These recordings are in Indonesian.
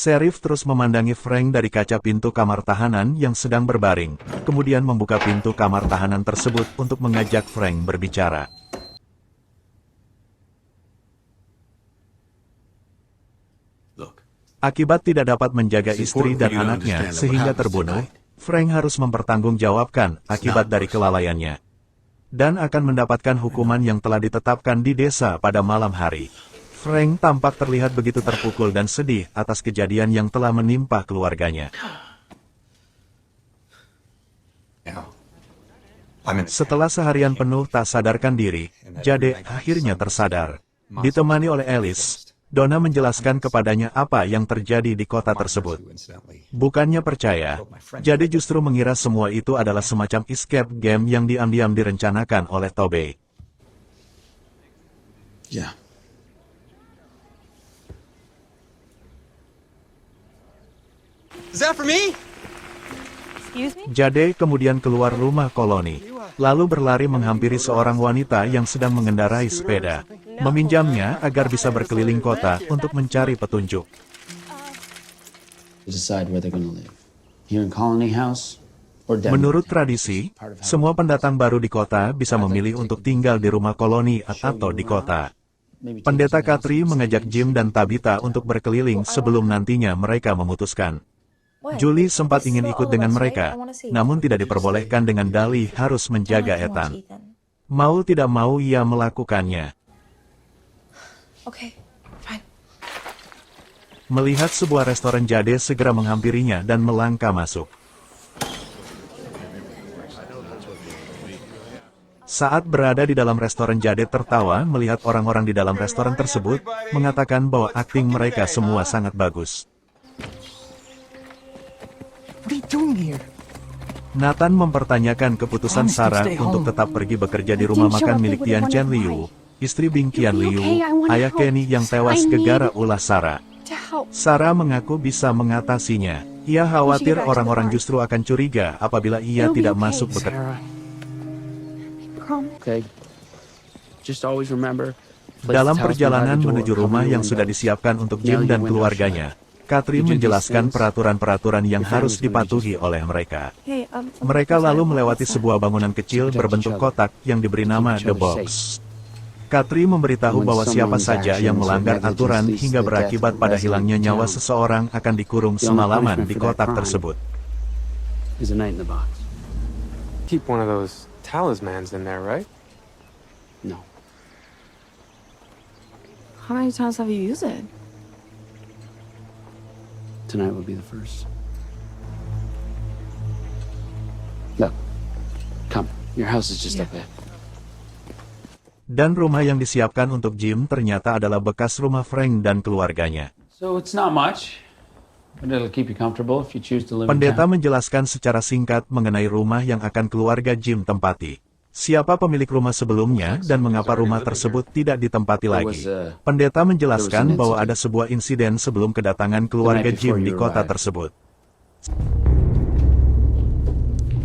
Sheriff terus memandangi Frank dari kaca pintu kamar tahanan yang sedang berbaring, kemudian membuka pintu kamar tahanan tersebut untuk mengajak Frank berbicara. Akibat tidak dapat menjaga istri dan anaknya sehingga terbunuh, Frank harus mempertanggungjawabkan akibat dari kelalaiannya. Dan akan mendapatkan hukuman yang telah ditetapkan di desa pada malam hari. Frank tampak terlihat begitu terpukul dan sedih atas kejadian yang telah menimpa keluarganya. Setelah seharian penuh tak sadarkan diri, Jade akhirnya tersadar. Ditemani oleh Alice, Donna menjelaskan kepadanya apa yang terjadi di kota tersebut. Bukannya percaya, Jade justru mengira semua itu adalah semacam escape game yang diam-diam direncanakan oleh Tobey. Ya. Is that for me? Excuse me? Jade kemudian keluar rumah koloni, lalu berlari menghampiri seorang wanita yang sedang mengendarai sepeda, meminjamnya agar bisa berkeliling kota untuk mencari petunjuk. Decide where they're gonna live. Here in Colony House or down. Menurut tradisi, semua pendatang baru di kota bisa memilih untuk tinggal di rumah koloni atau di kota. Pendeta Katri mengajak Jim dan Tabitha untuk berkeliling sebelum nantinya mereka memutuskan. Julie sempat ingin ikut dengan mereka, namun tidak diperbolehkan dengan dalih harus menjaga Ethan. Mau tidak mau ia melakukannya. Okay, fine. Melihat sebuah restoran, Jade segera menghampirinya dan melangkah masuk. Saat berada di dalam restoran, Jade tertawa melihat orang-orang di dalam restoran tersebut, mengatakan bahwa akting mereka semua sangat bagus. Nathan mempertanyakan keputusan Sarah untuk tetap pergi bekerja di rumah makan milik Tian Chen Liu, istri Bing Qian Liu, ayah Kenny yang tewas gegara ulah Sarah. Sarah mengaku bisa mengatasinya. Ia khawatir orang-orang justru akan curiga apabila ia tidak masuk bekerja. Dalam perjalanan menuju rumah yang sudah disiapkan untuk Jim dan keluarganya, Katri menjelaskan peraturan-peraturan yang harus dipatuhi oleh mereka. Mereka lalu melewati sebuah bangunan kecil berbentuk kotak yang diberi nama The Box. Katri memberitahu bahwa siapa saja yang melanggar aturan hingga berakibat pada hilangnya nyawa seseorang akan dikurung semalaman di kotak tersebut. Keep one of those talismans in there, right? No. How many times have you used it? Tonight will be the first. Look. Come. Your house is just up there. Dan rumah yang disiapkan untuk Jim ternyata adalah bekas rumah Frank dan keluarganya. So it's not much, but it'll keep you comfortable if you choose to live in Pendeta town. menjelaskan secara singkat mengenai rumah yang akan keluarga Jim tempati. Siapa pemilik rumah sebelumnya dan mengapa rumah tersebut tidak ditempati lagi. Pendeta menjelaskan bahwa ada sebuah insiden sebelum kedatangan keluarga Jim di kota tersebut.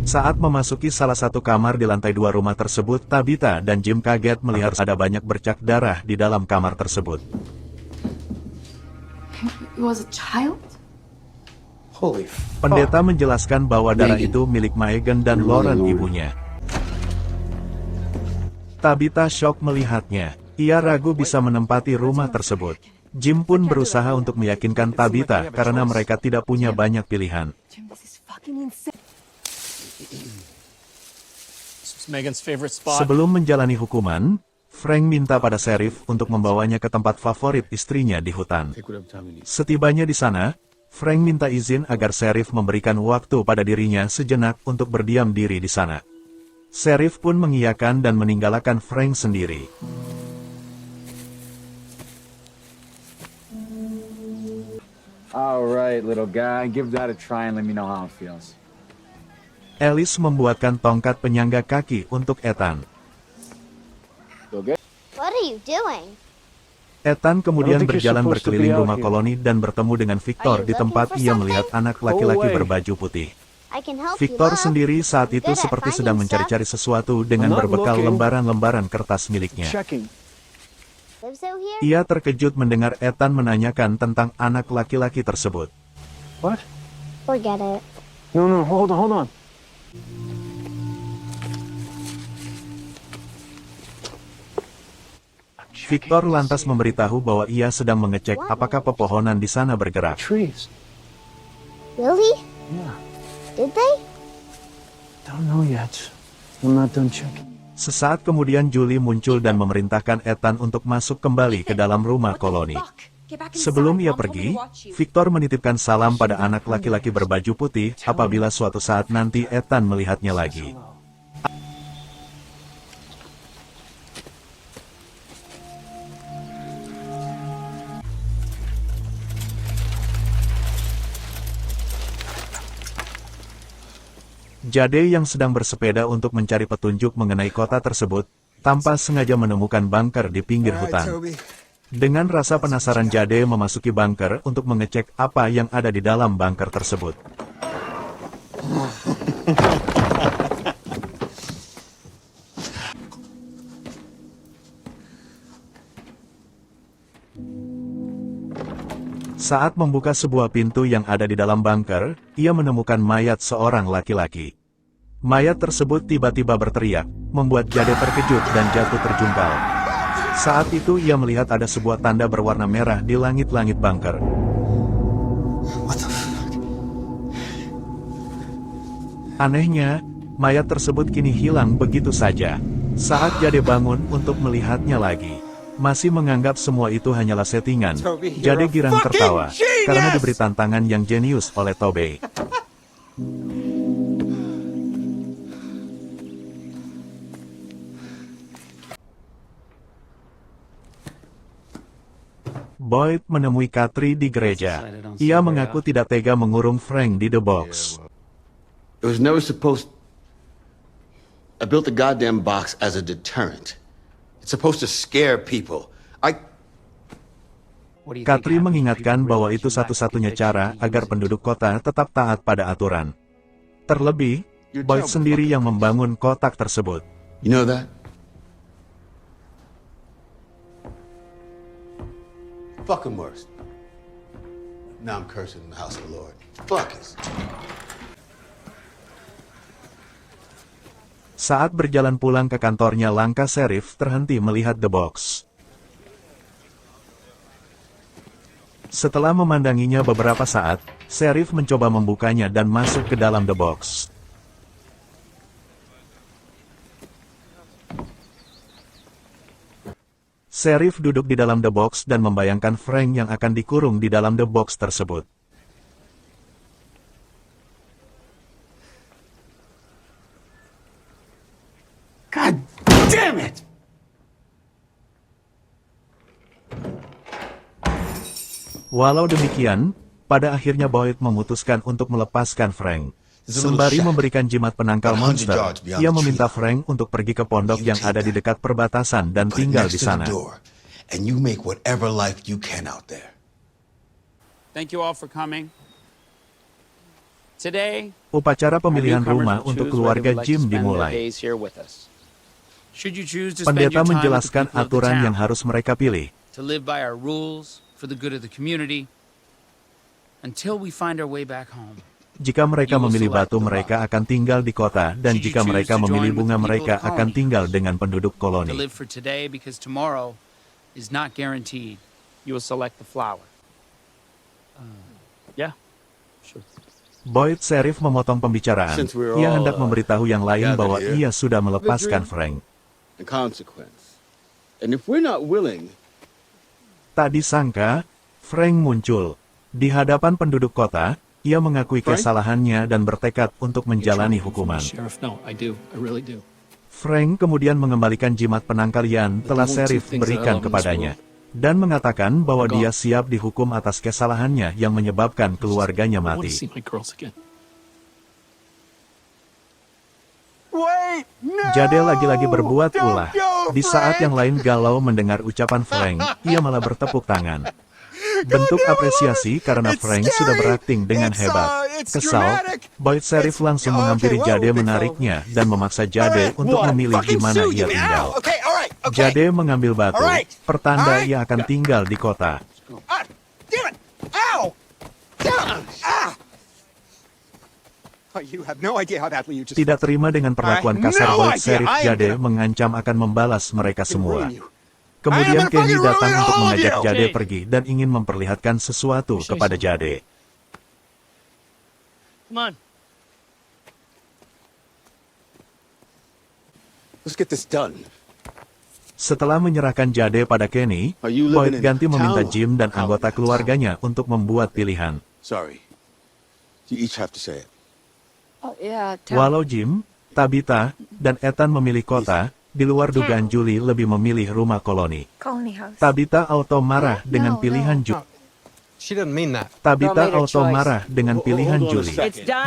Saat memasuki salah satu kamar di lantai 2 rumah tersebut, Tabitha dan Jim kaget melihat ada banyak bercak darah di dalam kamar tersebut. It was a child? Holy Pendeta menjelaskan bahwa darah itu milik Megan dan Lauren ibunya. Tabitha shock melihatnya. Ia ragu bisa menempati rumah tersebut. Jim pun berusaha untuk meyakinkan Tabitha karena mereka tidak punya banyak pilihan. Sebelum menjalani hukuman, Frank minta pada sheriff untuk membawanya ke tempat favorit istrinya di hutan. Setibanya di sana, Frank minta izin agar sheriff memberikan waktu pada dirinya sejenak untuk berdiam diri di sana. Sheriff pun mengiyakan dan meninggalkan Frank sendiri. Alright, little guy, give that a try and let me know how it feels. Alice membuatkan tongkat penyangga kaki untuk Ethan. What are you doing? Ethan kemudian berjalan berkeliling rumah koloni dan bertemu dengan Victor di tempat ia melihat anak laki-laki berbaju putih. I can help Victor you, Love. sendiri saat itu Good at seperti finding sedang stuff. mencari-cari sesuatu dengan berbekal lembaran-lembaran kertas miliknya. Checking. Lives out here? Ia terkejut mendengar Ethan menanyakan tentang anak laki-laki tersebut. What? Forget it. No, hold on. Victor lantas memberitahu bahwa ia sedang mengecek apakah pepohonan di sana bergerak. Trees. Really? Yeah. Did they? Don't know yet. I'm not done checking. Sesaat kemudian Julie muncul dan memerintahkan Ethan untuk masuk kembali ke dalam rumah koloni. Sebelum ia pergi, Victor menitipkan salam pada anak laki-laki berbaju putih apabila suatu saat nanti Ethan melihatnya lagi. Jade yang sedang bersepeda untuk mencari petunjuk mengenai kota tersebut, tanpa sengaja menemukan bunker di pinggir hutan. Dengan rasa penasaran Jade memasuki bunker untuk mengecek apa yang ada di dalam bunker tersebut. Saat membuka sebuah pintu yang ada di dalam bunker, ia menemukan mayat seorang laki-laki. Mayat tersebut tiba-tiba berteriak, membuat Jade terkejut dan jatuh terjungkal. Saat itu ia melihat ada sebuah tanda berwarna merah di langit-langit bunker. Anehnya, mayat tersebut kini hilang begitu saja. Saat Jade bangun untuk melihatnya lagi, masih menganggap semua itu hanyalah settingan. Jade girang tertawa, karena diberi tantangan yang jenius oleh Tobey. Boyd menemui Katri di gereja. Ia mengaku tidak tega mengurung Frank di The Box. It was never supposed... I built the goddamn box as a deterrent. It's supposed to scare people. Katri mengingatkan bahwa itu satu-satunya cara agar penduduk kota tetap taat pada aturan. Terlebih, Boyd sendiri yang membangun kotak tersebut. You know that? Fucking worst. Now I'm cursing in the house of the Lord. Fuckers. Saat berjalan pulang ke kantornya, langkah Sheriff terhenti melihat The Box. Setelah memandanginya beberapa saat, Sheriff mencoba membukanya dan masuk ke dalam The Box. Sheriff duduk di dalam The Box dan membayangkan Frank yang akan dikurung di dalam The Box tersebut. God damn it! Walau demikian, pada akhirnya Boyd memutuskan untuk melepaskan Frank. Sembari memberikan jimat penangkal monster, ia meminta Frank untuk pergi ke pondok yang ada di dekat perbatasan dan tinggal di sana. And you make whatever life you can out there. Thank you all for coming. Today, Upacara pemilihan rumah untuk keluarga Jim dimulai. should you choose to spend Pendeta your time with the menjelaskan people of the aturan town, yang harus mereka pilih. to live by our rules for the good of the community until we find our way back home. Jika mereka memilih batu, mereka akan tinggal di kota, dan jika mereka memilih bunga, mereka akan tinggal dengan penduduk To koloni. live for today because tomorrow is not guaranteed. You will select the flower. Yeah, sure. Boyd Sheriff memotong pembicaraan. Since we're Ia all, hendak memberitahu yang lain gathered bahwa here, ia sudah melepaskan Frank. The consequence. And if we're not willing, Tak disangka, Frank muncul. Di hadapan penduduk kota, ia mengakui kesalahannya dan bertekad untuk menjalani hukuman. Sheriff, no, I do. I really do. Frank kemudian mengembalikan jimat penangkal yang telah Sheriff berikan kepadanya, dan mengatakan bahwa dia siap dihukum atas kesalahannya yang menyebabkan keluarganya I want to mati. see my girls again. Jade lagi-lagi berbuat ulah. Di saat yang lain galau mendengar ucapan Frank, ia malah bertepuk tangan. Bentuk apresiasi karena Frank sudah berakting dengan hebat. Kesal, Boyd Sheriff langsung menghampiri Jade menariknya dan memaksa Jade untuk memilih di mana ia tinggal. Jade mengambil batu, pertanda ia akan tinggal di kota. Tidak terima dengan perlakuan kasar Boyd Sheriff, Jade mengancam akan membalas mereka semua. Kemudian Kenny datang untuk mengajak Jade pergi dan ingin memperlihatkan sesuatu kepada Jade. Come on. Let's get this done. Setelah menyerahkan Jade pada Kenny, Boyd ganti meminta Jim dan anggota keluarganya untuk membuat pilihan. Sorry. You each have to say it. Oh, yeah. Walau Jim, Tabitha, dan Ethan memilih kota, di luar dugaan Julie lebih memilih rumah koloni. Colony house. Tabitha auto marah dengan pilihan Julie. She doesn't mean that. Tabitha auto marah dengan pilihan Julie.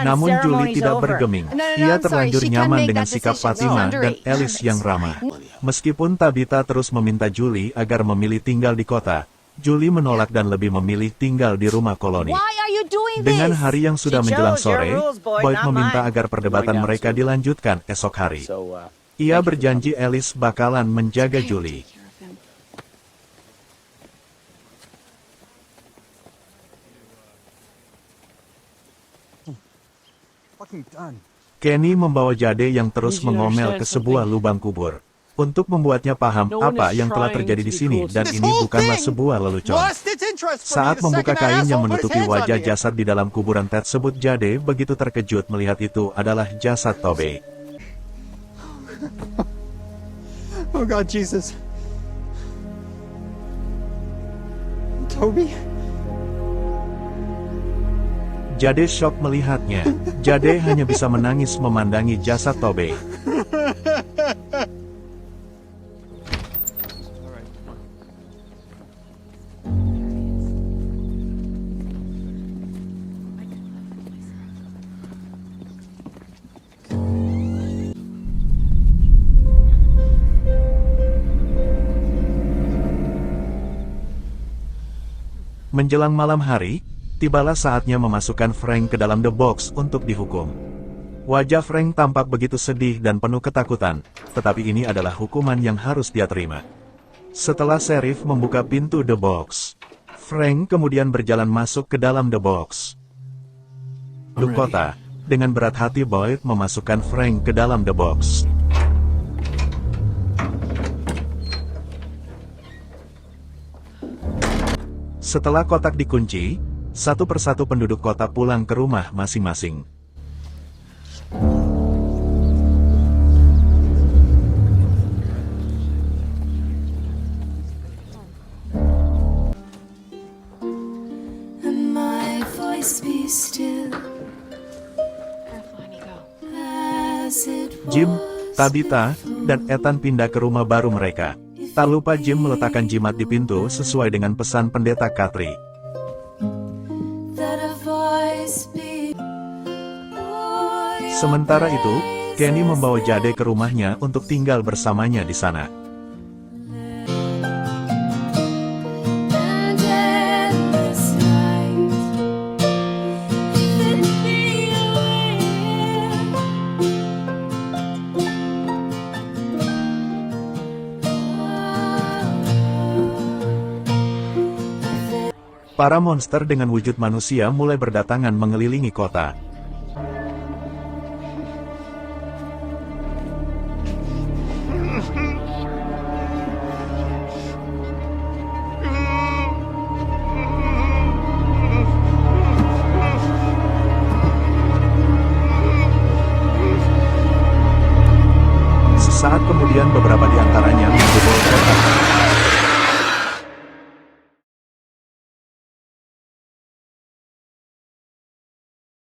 Namun Julie tidak bergeming. Ia terlanjur nyaman dengan sikap Fatima dan Alice yang ramah. Meskipun Tabitha terus meminta Julie agar memilih tinggal di kota, Julie menolak dan lebih memilih tinggal di rumah koloni. Dengan hari yang sudah menjelang sore, Boyd meminta agar perdebatan mereka dilanjutkan esok hari. Ia berjanji Alice bakalan menjaga Julie. Kenny membawa Jade yang terus mengomel ke sebuah lubang kubur. Untuk membuatnya paham apa yang telah terjadi di sini dan ini bukanlah sebuah lelucon. Saat membuka kain yang menutupi wajah jasad di dalam kuburan tersebut, Jade begitu terkejut melihat itu adalah jasad Toby. Oh God, Jesus. Toby? Jade shock melihatnya. Jade hanya bisa menangis memandangi jasad Toby. Menjelang malam hari, tibalah saatnya memasukkan Frank ke dalam the box untuk dihukum. Wajah Frank tampak begitu sedih dan penuh ketakutan, tetapi ini adalah hukuman yang harus dia terima. Setelah Sheriff membuka pintu the box, Frank kemudian berjalan masuk ke dalam the box. Kota, dengan berat hati Boyd memasukkan Frank ke dalam the box. Setelah kotak dikunci, satu persatu penduduk kota pulang ke rumah masing-masing. Jim, Tabitha, dan Ethan pindah ke rumah baru mereka. Tak lupa Jim meletakkan jimat di pintu sesuai dengan pesan pendeta Katri. Sementara itu, Kenny membawa Jade ke rumahnya untuk tinggal bersamanya di sana. Para monster dengan wujud manusia mulai berdatangan mengelilingi kota. Sesaat kemudian beberapa di antaranya menjebol kota.